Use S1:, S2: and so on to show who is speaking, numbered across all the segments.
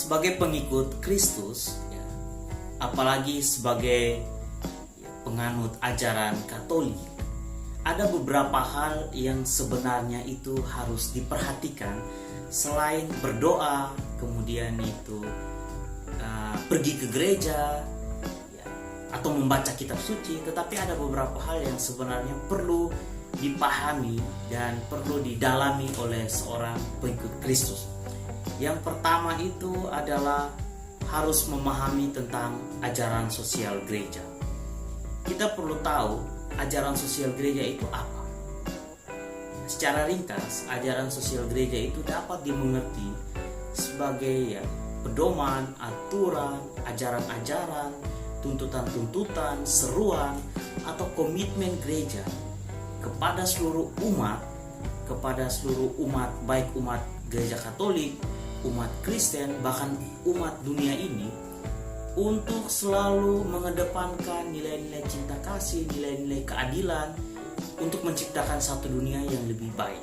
S1: sebagai pengikut Kristus, ya, apalagi sebagai penganut ajaran Katolik, ada beberapa hal yang sebenarnya itu harus diperhatikan selain berdoa, kemudian itu pergi ke gereja, ya, atau membaca kitab suci. Tetapi ada beberapa hal yang sebenarnya perlu dipahami dan perlu didalami oleh seorang pengikut Kristus. Yang pertama itu adalah harus memahami tentang ajaran sosial gereja. Kita perlu tahu ajaran sosial gereja itu apa. Secara ringkas, ajaran sosial gereja itu dapat dimengerti sebagai pedoman, aturan, ajaran-ajaran, tuntutan-tuntutan, seruan, atau komitmen gereja kepada seluruh umat, baik umat gereja Katolik, umat Kristen, bahkan umat dunia ini, untuk selalu mengedepankan nilai-nilai cinta kasih, nilai-nilai keadilan, untuk menciptakan satu dunia yang lebih baik.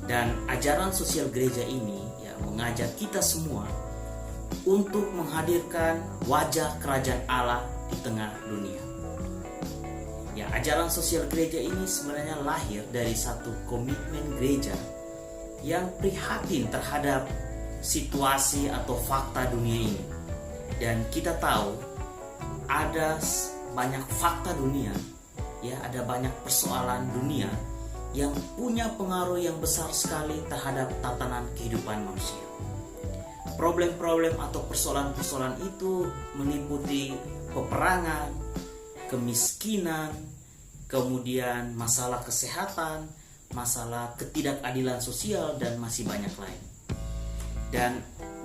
S1: Dan ajaran sosial gereja ini mengajak kita semua untuk menghadirkan wajah kerajaan Allah di tengah dunia. Ya, ajaran sosial gereja ini sebenarnya lahir dari satu komitmen gereja yang prihatin terhadap situasi atau fakta dunia ini. Dan kita tahu ada banyak fakta dunia, ya, ada banyak persoalan dunia yang punya pengaruh yang besar sekali terhadap tatanan kehidupan manusia. Problem-problem atau persoalan-persoalan itu meliputi peperangan, kemiskinan, kemudian masalah kesehatan, masalah ketidakadilan sosial, dan masih banyak lain. Dan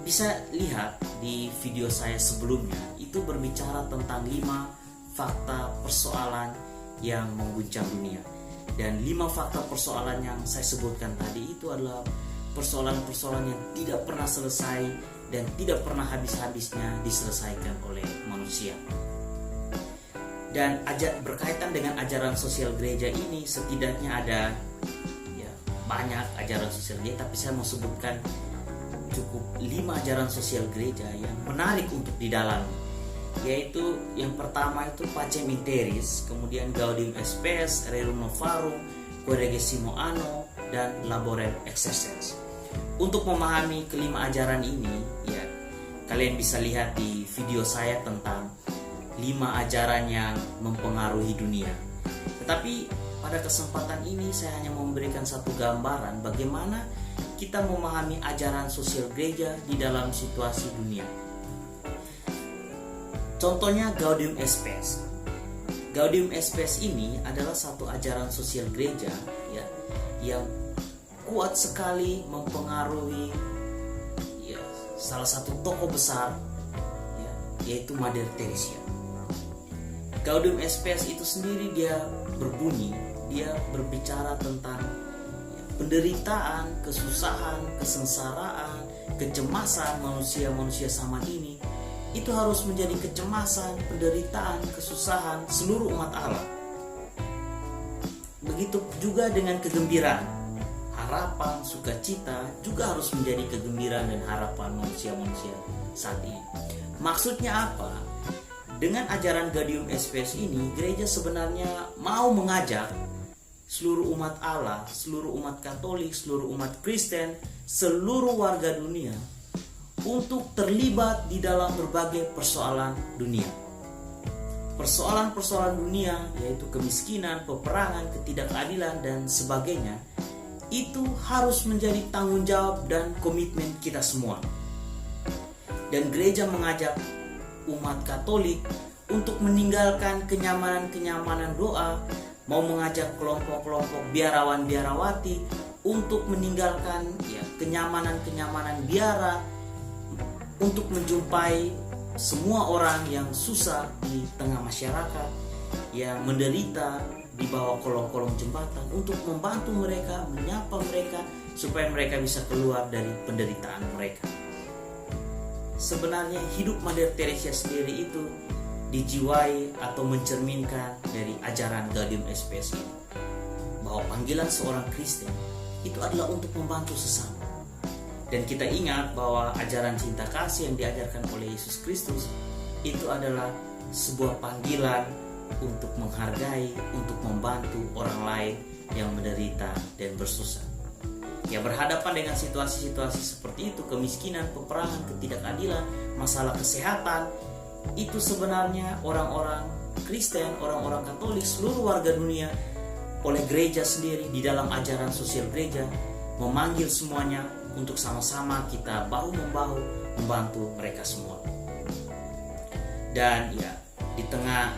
S1: bisa lihat di video saya sebelumnya, itu berbicara tentang 5 fakta persoalan yang mengguncang dunia. Dan 5 fakta persoalan yang saya sebutkan tadi itu adalah persoalan-persoalan yang tidak pernah selesai dan tidak pernah habis-habisnya diselesaikan oleh manusia. Dan berkaitan dengan ajaran sosial gereja ini, setidaknya ada banyak ajaran sosial gereja, tapi saya mau sebutkan cukup 5 ajaran sosial gereja yang menarik untuk didalami, yaitu yang pertama itu Pacem in Terris, kemudian Gaudium et Spes, Rerum Novarum, Quadragesimo Anno, dan Laborem Exercens. Untuk memahami kelima ajaran ini, kalian bisa lihat di video saya tentang 5 ajaran yang mempengaruhi dunia. Tetapi pada kesempatan ini saya hanya memberikan satu gambaran bagaimana kita memahami ajaran sosial gereja di dalam situasi dunia. Contohnya Gaudium et Spes. Gaudium et Spes ini adalah satu ajaran sosial gereja yang kuat sekali mempengaruhi salah satu tokoh besar, yaitu Mother Teresa. Gaudium et Spes itu sendiri dia berbicara tentang penderitaan, kesusahan, kesengsaraan, kecemasan manusia zaman ini. Itu harus menjadi kecemasan, penderitaan, kesusahan seluruh umat Allah. Begitu juga dengan kegembiraan, harapan, sukacita juga harus menjadi kegembiraan dan harapan manusia-manusia saat ini. Maksudnya apa? Dengan ajaran Gaudium et Spes ini, gereja sebenarnya mau mengajak seluruh umat Allah, seluruh umat Katolik, seluruh umat Kristen, seluruh warga dunia untuk terlibat di dalam berbagai persoalan dunia. Persoalan-persoalan dunia, yaitu kemiskinan, peperangan, ketidakadilan, dan sebagainya, itu harus menjadi tanggung jawab dan komitmen kita semua. Dan gereja mengajak umat Katolik untuk meninggalkan kenyamanan-kenyamanan doa, mau mengajak kelompok-kelompok biarawan-biarawati untuk meninggalkan kenyamanan-kenyamanan biara, untuk menjumpai semua orang yang susah di tengah masyarakat, yang menderita di bawah kolong-kolong jembatan, untuk membantu mereka, menyapa mereka supaya mereka bisa keluar dari penderitaan mereka. Sebenarnya hidup Mother Teresa sendiri itu dijiwai atau mencerminkan dari ajaran Gaudium et Spes ini, bahwa panggilan seorang Kristen itu adalah untuk membantu sesama. Dan kita ingat bahwa ajaran cinta kasih yang diajarkan oleh Yesus Kristus itu adalah sebuah panggilan untuk menghargai, untuk membantu orang lain yang menderita dan bersusah. Ya, berhadapan dengan situasi-situasi seperti itu, kemiskinan, peperangan, ketidakadilan, masalah kesehatan, itu sebenarnya orang-orang Kristen, orang-orang Katolik, seluruh warga dunia, oleh gereja sendiri di dalam ajaran sosial gereja memanggil semuanya untuk sama-sama kita bahu-membahu membantu mereka semua. Dan ya, di tengah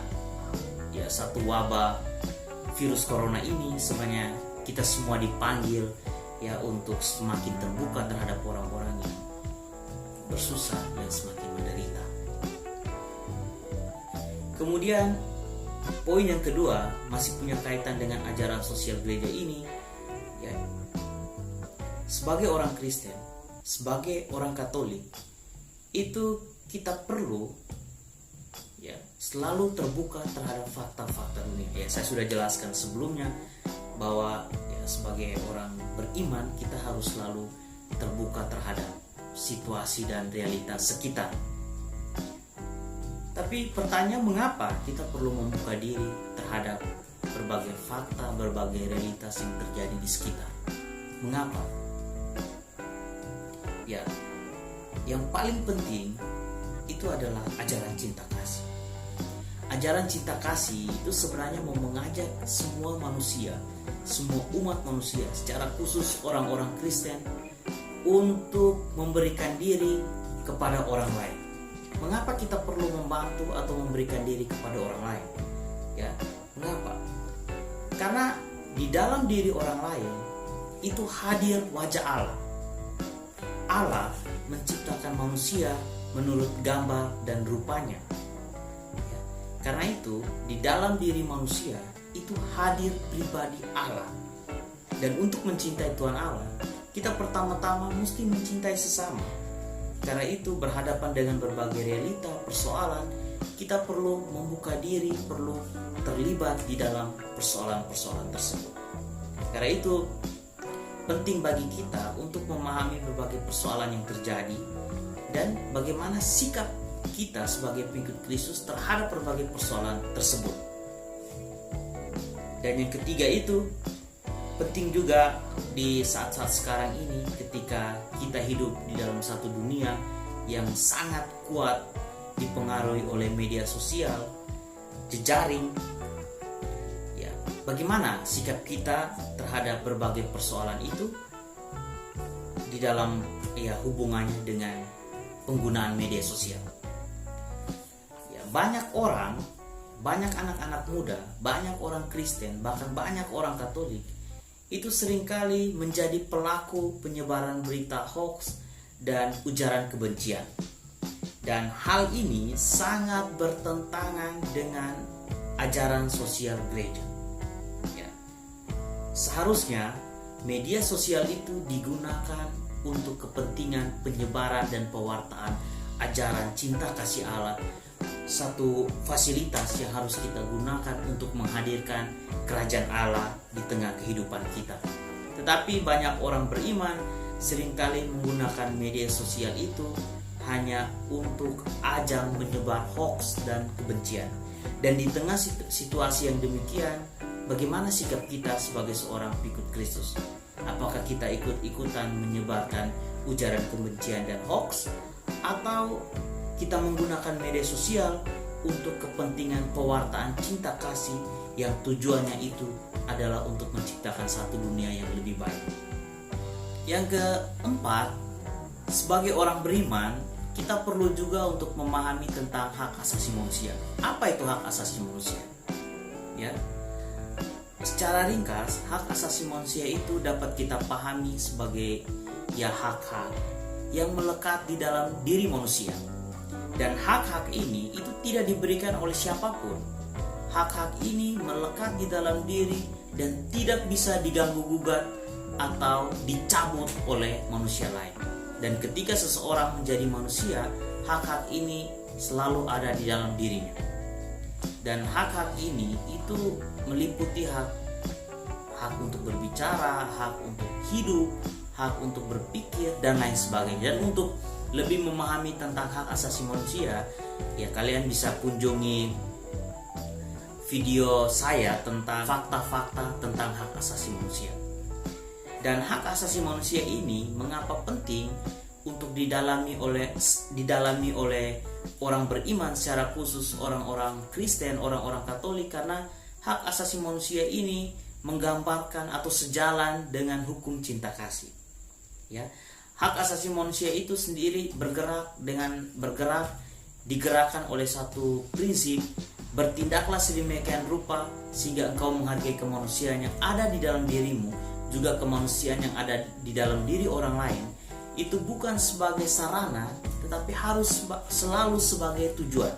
S1: satu wabah virus corona ini, sebenarnya kita semua dipanggil ya untuk semakin terbuka terhadap orang-orang yang bersusah, yang semakin menderita. Kemudian poin yang kedua masih punya kaitan dengan ajaran sosial gereja ini, ya, sebagai orang Kristen, sebagai orang Katolik, itu kita perlu ya selalu terbuka terhadap fakta-fakta dunia. Ya, saya sudah jelaskan sebelumnya bahwa ya, sebagai orang beriman kita harus selalu terbuka terhadap situasi dan realitas sekitar. Tapi pertanyaan, mengapa kita perlu membuka diri terhadap berbagai fakta, berbagai realitas yang terjadi di sekitar? Mengapa? Ya, yang paling penting itu adalah ajaran cinta kasih. Ajaran cinta kasih itu sebenarnya mau mengajak semua manusia, semua umat manusia, secara khusus orang-orang Kristen, untuk memberikan diri kepada orang lain. Mengapa kita perlu membantu atau memberikan diri kepada orang lain? Ya, mengapa? Karena di dalam diri orang lain itu hadir wajah Allah. Allah menciptakan manusia menurut gambar dan rupanya. Ya, karena itu di dalam diri manusia itu hadir pribadi Allah. Dan untuk mencintai Tuhan Allah, kita pertama-tama mesti mencintai sesama. Karena itu berhadapan dengan berbagai realita, persoalan, kita perlu membuka diri, perlu terlibat di dalam persoalan-persoalan tersebut. Karena itu penting bagi kita untuk memahami berbagai persoalan yang terjadi dan bagaimana sikap kita sebagai pengikut Kristus terhadap berbagai persoalan tersebut. Dan yang ketiga itu penting juga di saat-saat sekarang ini, ketika kita hidup di dalam satu dunia yang sangat kuat dipengaruhi oleh media sosial, jejaring. Ya, bagaimana sikap kita terhadap berbagai persoalan itu di dalam hubungannya dengan penggunaan media sosial? Ya, banyak orang, banyak anak-anak muda, banyak orang Kristen, bahkan banyak orang Katolik itu seringkali menjadi pelaku penyebaran berita hoax dan ujaran kebencian. Dan hal ini sangat bertentangan dengan ajaran sosial gereja. Ya. Seharusnya media sosial itu digunakan untuk kepentingan penyebaran dan pewartaan ajaran cinta kasih Allah, satu fasilitas yang harus kita gunakan untuk menghadirkan kerajaan Allah di tengah kehidupan kita. Tetapi banyak orang beriman seringkali menggunakan media sosial itu hanya untuk ajang menyebar hoax dan kebencian. Dan di tengah situasi yang demikian, bagaimana sikap kita sebagai seorang pengikut Kristus? Apakah kita ikut-ikutan menyebarkan ujaran kebencian dan hoax, atau kita menggunakan media sosial untuk kepentingan pewartaan cinta kasih yang tujuannya itu adalah untuk menciptakan satu dunia yang lebih baik? Yang keempat, sebagai orang beriman, kita perlu juga untuk memahami tentang hak asasi manusia. Apa itu hak asasi manusia? Ya, secara ringkas, hak asasi manusia itu dapat kita pahami sebagai hak-hak yang melekat di dalam diri manusia. Dan hak-hak ini itu tidak diberikan oleh siapapun. Hak-hak ini melekat di dalam diri dan tidak bisa diganggu-gugat atau dicabut oleh manusia lain. Dan ketika seseorang menjadi manusia, hak-hak ini selalu ada di dalam dirinya. Dan hak-hak ini itu meliputi hak untuk berbicara, hak untuk hidup, hak untuk berpikir dan lain sebagainya. Dan untuk lebih memahami tentang hak asasi manusia, ya kalian bisa kunjungi video saya tentang fakta-fakta tentang hak asasi manusia. Dan hak asasi manusia ini mengapa penting untuk didalami oleh orang beriman, secara khusus orang-orang Kristen, orang-orang Katolik, karena hak asasi manusia ini menggambarkan atau sejalan dengan hukum cinta kasih. Ya, hak asasi manusia itu sendiri digerakkan oleh satu prinsip: bertindaklah sedemikian rupa sehingga engkau menghargai kemanusiaan yang ada di dalam dirimu, juga kemanusiaan yang ada di dalam diri orang lain. Itu bukan sebagai sarana, tetapi harus selalu sebagai tujuan.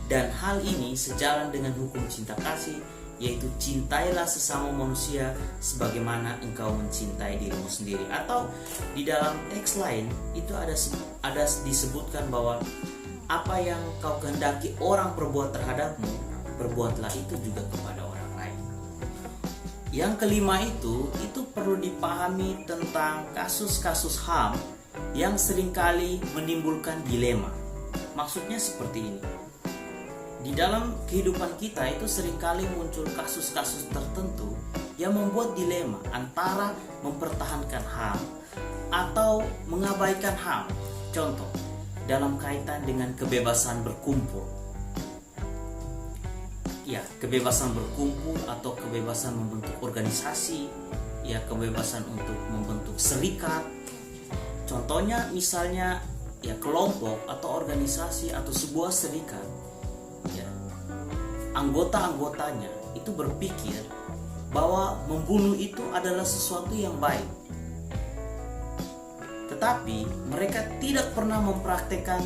S1: Dan hal ini sejalan dengan hukum cinta kasih, yaitu cintailah sesama manusia sebagaimana engkau mencintai dirimu sendiri. Atau di dalam teks lain itu ada disebutkan bahwa apa yang kau kehendaki orang perbuat terhadapmu, perbuatlah itu juga kepada orang lain. Yang kelima itu perlu dipahami tentang kasus-kasus HAM yang seringkali menimbulkan dilema. Maksudnya seperti ini. Di dalam kehidupan kita itu seringkali muncul kasus-kasus tertentu yang membuat dilema antara mempertahankan HAM atau mengabaikan HAM. Contoh, dalam kaitan dengan kebebasan berkumpul. Ya, kebebasan berkumpul atau kebebasan membentuk organisasi, ya kebebasan untuk membentuk serikat. Contohnya misalnya ya kelompok atau organisasi atau sebuah serikat, ya, anggota-anggotanya itu berpikir bahwa membunuh itu adalah sesuatu yang baik. Tetapi mereka tidak pernah mempraktekkan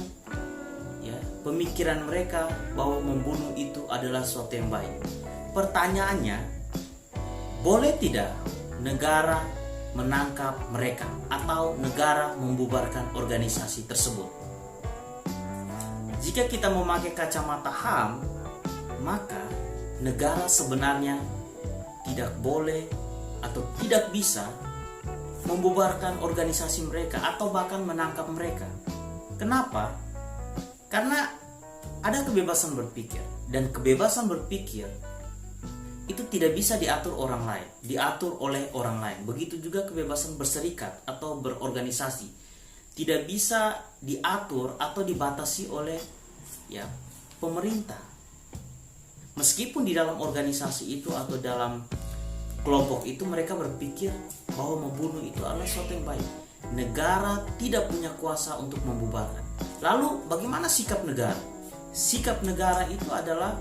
S1: ya pemikiran mereka bahwa membunuh itu adalah sesuatu yang baik. Pertanyaannya, boleh tidak negara menangkap mereka atau negara membubarkan organisasi tersebut? Jika kita memakai kacamata HAM, maka negara sebenarnya tidak boleh atau tidak bisa membubarkan organisasi mereka atau bahkan menangkap mereka. Kenapa? Karena ada kebebasan berpikir, dan kebebasan berpikir itu tidak bisa diatur orang lain, diatur oleh orang lain. Begitu juga kebebasan berserikat atau berorganisasi tidak bisa diatur atau dibatasi oleh ya pemerintah. Meskipun di dalam organisasi itu atau dalam kelompok itu mereka berpikir bahwa membunuh itu adalah sesuatu yang baik, negara tidak punya kuasa untuk membubarkan. Lalu bagaimana sikap negara? Sikap negara itu adalah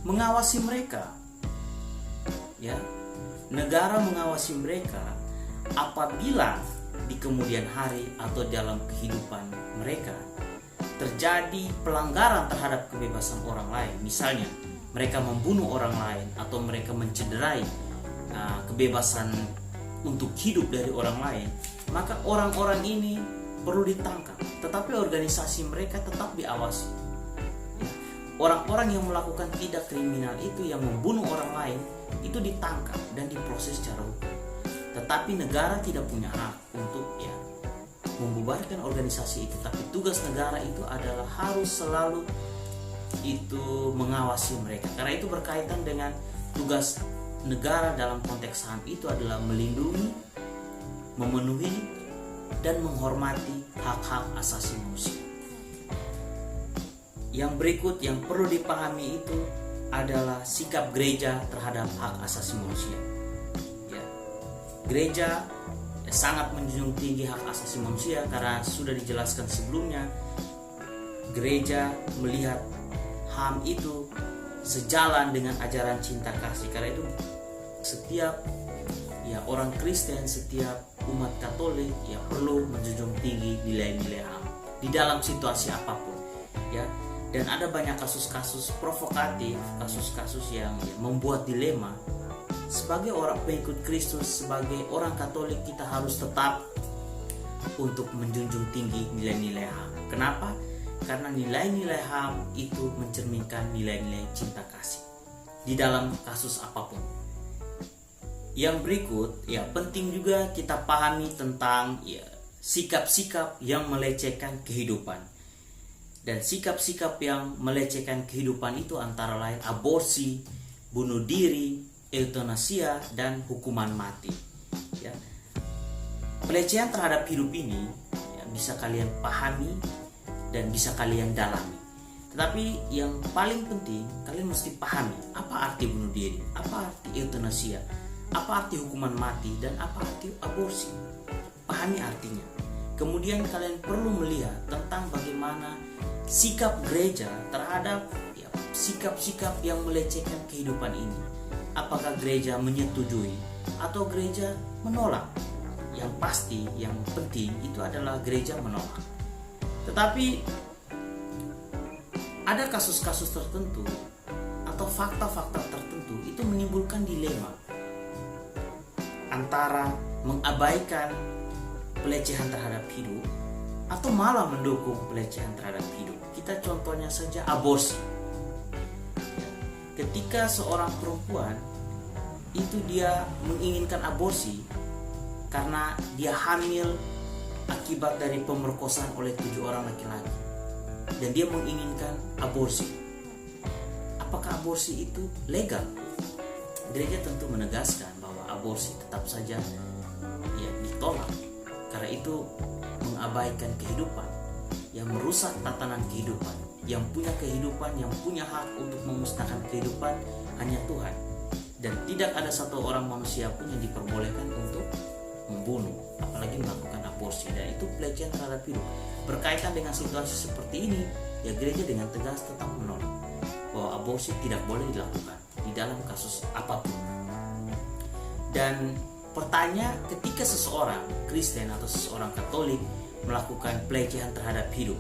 S1: mengawasi mereka. Ya, negara mengawasi mereka apabila di kemudian hari atau dalam kehidupan mereka terjadi pelanggaran terhadap kebebasan orang lain. Misalnya mereka membunuh orang lain atau mereka mencederai kebebasan untuk hidup dari orang lain, maka orang-orang ini perlu ditangkap, tetapi organisasi mereka tetap diawasi. Orang-orang yang melakukan tindak kriminal itu, yang membunuh orang lain, itu ditangkap dan diproses secara hukum. Tetapi negara tidak punya hak untuk membubarkan organisasi itu. Tapi tugas negara itu adalah harus selalu itu mengawasi mereka. Karena itu berkaitan dengan tugas negara dalam konteks HAM itu adalah melindungi, memenuhi, dan menghormati hak-hak asasi manusia. Yang berikut yang perlu dipahami itu adalah sikap gereja terhadap hak asasi manusia. Ya. Gereja sangat menjunjung tinggi hak asasi manusia karena sudah dijelaskan sebelumnya. Gereja melihat HAM itu sejalan dengan ajaran cinta kasih. Karena itu setiap orang Kristen, setiap umat Katolik perlu menjunjung tinggi nilai-nilai HAM di dalam situasi apapun. Ya. Dan ada banyak kasus-kasus provokatif, kasus-kasus yang membuat dilema. Sebagai orang pengikut Kristus, sebagai orang Katolik, kita harus tetap untuk menjunjung tinggi nilai-nilai HAM. Kenapa? Karena nilai-nilai HAM itu mencerminkan nilai-nilai cinta kasih di dalam kasus apapun. Yang berikut ya penting juga kita pahami tentang ya sikap-sikap yang melecehkan kehidupan. Dan sikap-sikap yang melecehkan kehidupan itu antara lain aborsi, bunuh diri, euthanasia, dan hukuman mati. Ya. Pelecehan terhadap hidup ini ya, bisa kalian pahami dan bisa kalian dalami. Tetapi yang paling penting kalian mesti pahami apa arti bunuh diri, apa arti euthanasia, apa arti hukuman mati, dan apa arti aborsi. Pahami artinya. Kemudian kalian perlu melihat tentang bagaimana sikap gereja terhadap ya, sikap-sikap yang melecehkan kehidupan ini. Apakah gereja menyetujui atau gereja menolak? Yang pasti, yang penting itu adalah gereja menolak. Tetapi ada kasus-kasus tertentu atau fakta-fakta tertentu itu menimbulkan dilema antara mengabaikan pelecehan terhadap hidup atau malah mendukung pelecehan terhadap hidup. Kita contohnya saja aborsi. Ketika seorang perempuan itu dia menginginkan aborsi karena dia hamil akibat dari pemerkosaan oleh 7 orang laki-laki, dan dia menginginkan aborsi. Apakah aborsi itu legal? Gereja tentu menegaskan bahwa aborsi tetap saja ya ditolak, karena itu mengabaikan kehidupan, yang merusak tatanan kehidupan. Yang punya kehidupan, yang punya hak untuk memusnahkan kehidupan hanya Tuhan. Dan tidak ada satu orang manusia pun yang diperbolehkan untuk membunuh, apalagi melakukan aborsi. Dan itu pelecehan terhadap hidup. Berkaitan dengan situasi seperti ini, ya gereja dengan tegas tetap menolak bahwa aborsi tidak boleh dilakukan di dalam kasus apapun. Dan pertanyaan, ketika seseorang Kristen atau seseorang Katolik melakukan pelecehan terhadap hidup,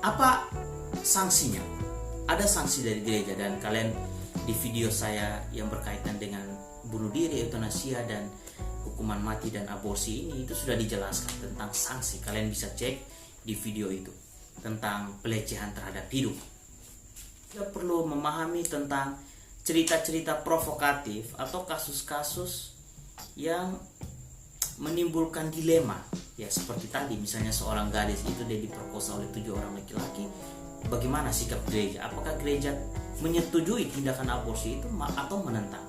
S1: apa sanksinya? Ada sanksi dari gereja, dan kalian di video saya yang berkaitan dengan bunuh diri, euthanasia, dan hukuman mati dan aborsi ini itu sudah dijelaskan tentang sanksi. Kalian bisa cek di video itu tentang pelecehan terhadap hidup. Kita perlu memahami tentang cerita-cerita provokatif atau kasus-kasus yang menimbulkan dilema. Ya seperti tadi, misalnya seorang gadis itu dia diperkosa oleh 7 orang laki-laki. Bagaimana sikap gereja? Apakah gereja menyetujui tindakan aborsi itu atau menentang?